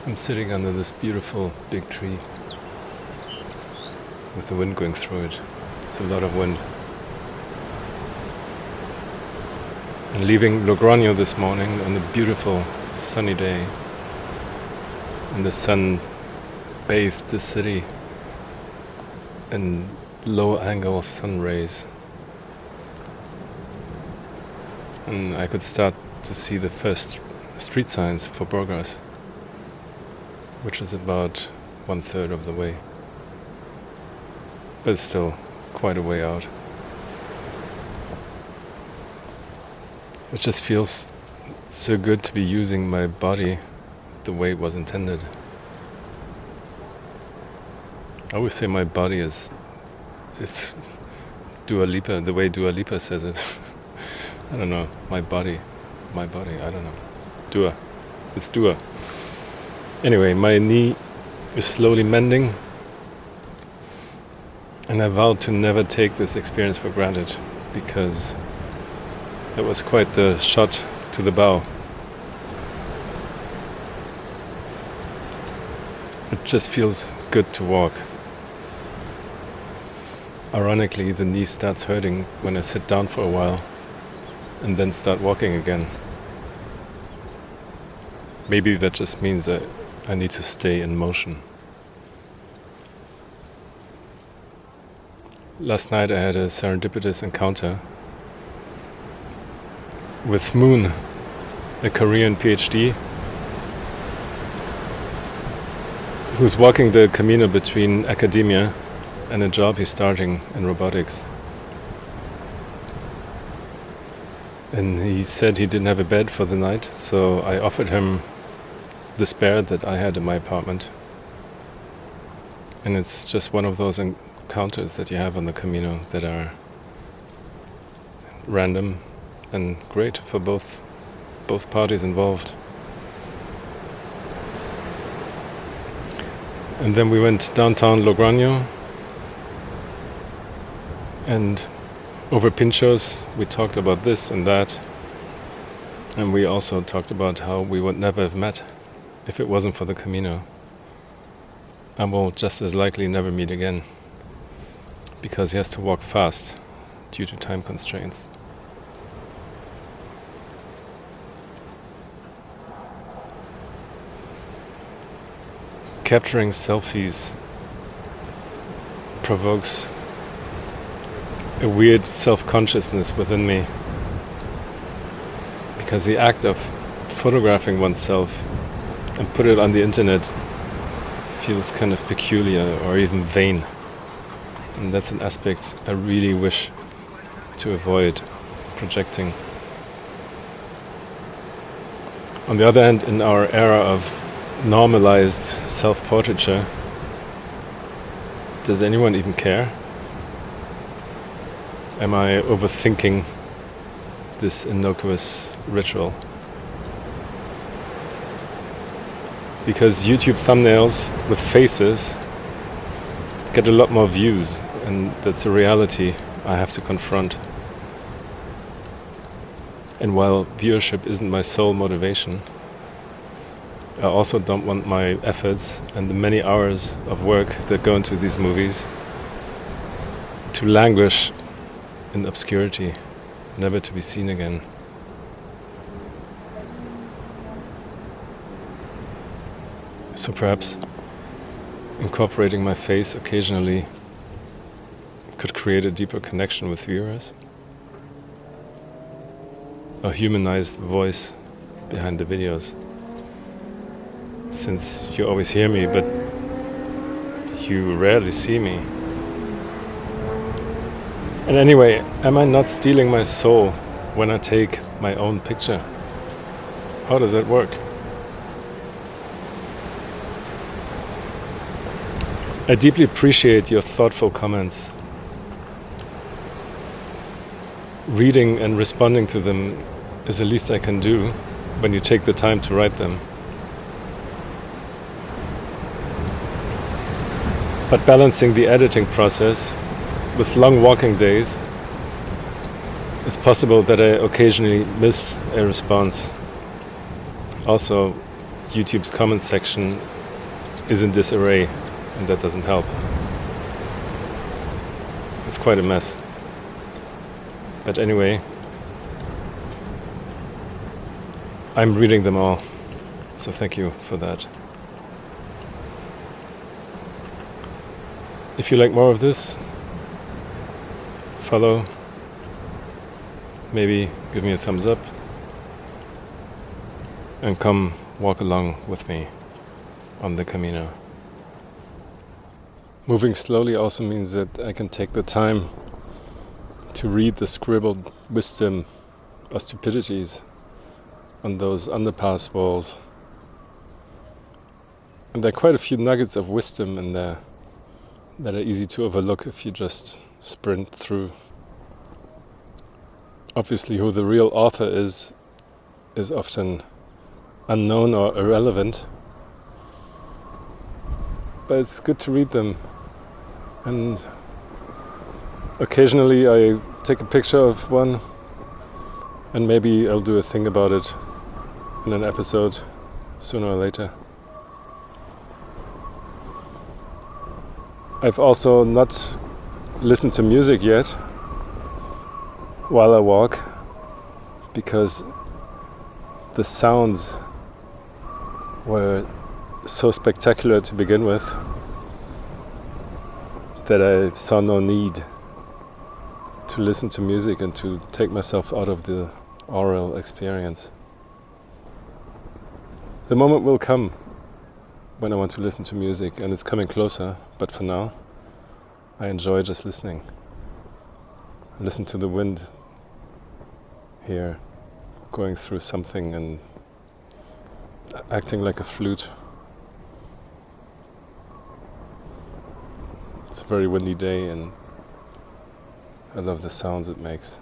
I'm sitting under this beautiful big tree with the wind going through it. It's a lot of wind. And leaving Logroño this morning on a beautiful sunny day, and the sun bathed the city in low-angle sun rays. And I could start to see the first street signs for Burgos, which is about 1/3 of the way. But it's still quite a way out. It just feels so good to be using my body the way it was intended. I always say my body is, if Dua Lipa, the way Dua Lipa says it. I don't know, my body, I don't know. Dua, it's Dua. Anyway, my knee is slowly mending, and I vowed to never take this experience for granted, because it was quite the shot to the bow. It just feels good to walk. Ironically, the knee starts hurting when I sit down for a while and then start walking again. Maybe that just means that I need to stay in motion. Last night I had a serendipitous encounter with Moon, a Korean PhD, who's walking the Camino between academia and a job he's starting in robotics. And he said he didn't have a bed for the night, so I offered him the spare that I had in my apartment. And it's just one of those encounters that you have on the Camino that are random and great for both parties involved. And then we went downtown Logroño, and over Pinchos we talked about this and that, and we also talked about how we would never have met if it wasn't for the Camino, and will just as likely never meet again, because he has to walk fast due to time constraints. Capturing selfies provokes a weird self-consciousness within me, because the act of photographing oneself and put it on the internet feels kind of peculiar or even vain, and that's an aspect I really wish to avoid projecting. On the other hand, in our era of normalized self-portraiture, does anyone even care? Am I overthinking this innocuous ritual? Because YouTube thumbnails with faces get a lot more views, and that's a reality I have to confront. And while viewership isn't my sole motivation, I also don't want my efforts and the many hours of work that go into these movies to languish in obscurity, never to be seen again. So perhaps incorporating my face occasionally could create a deeper connection with viewers, a humanized voice behind the videos. Since you always hear me, but you rarely see me. And anyway, am I not stealing my soul when I take my own picture? How does that work? I deeply appreciate your thoughtful comments. Reading and responding to them is the least I can do when you take the time to write them. But balancing the editing process with long walking days, it's possible that I occasionally miss a response. Also, YouTube's comment section is in disarray, and that doesn't help. It's quite a mess. But anyway, I'm reading them all, so thank you for that. If you like more of this, follow, maybe give me a thumbs up, and come walk along with me on the Camino. Moving slowly also means that I can take the time to read the scribbled wisdom or stupidities on those underpass walls. And there are quite a few nuggets of wisdom in there that are easy to overlook if you just sprint through. Obviously, who the real author is often unknown or irrelevant, but it's good to read them. And occasionally I take a picture of one, and maybe I'll do a thing about it in an episode sooner or later. I've also not listened to music yet while I walk, because the sounds were so spectacular to begin with that I saw no need to listen to music and to take myself out of the oral experience. The moment will come when I want to listen to music, and it's coming closer, but for now I enjoy just listening. Listen to the wind here going through something and acting like a flute. It's a very windy day and I love the sounds it makes.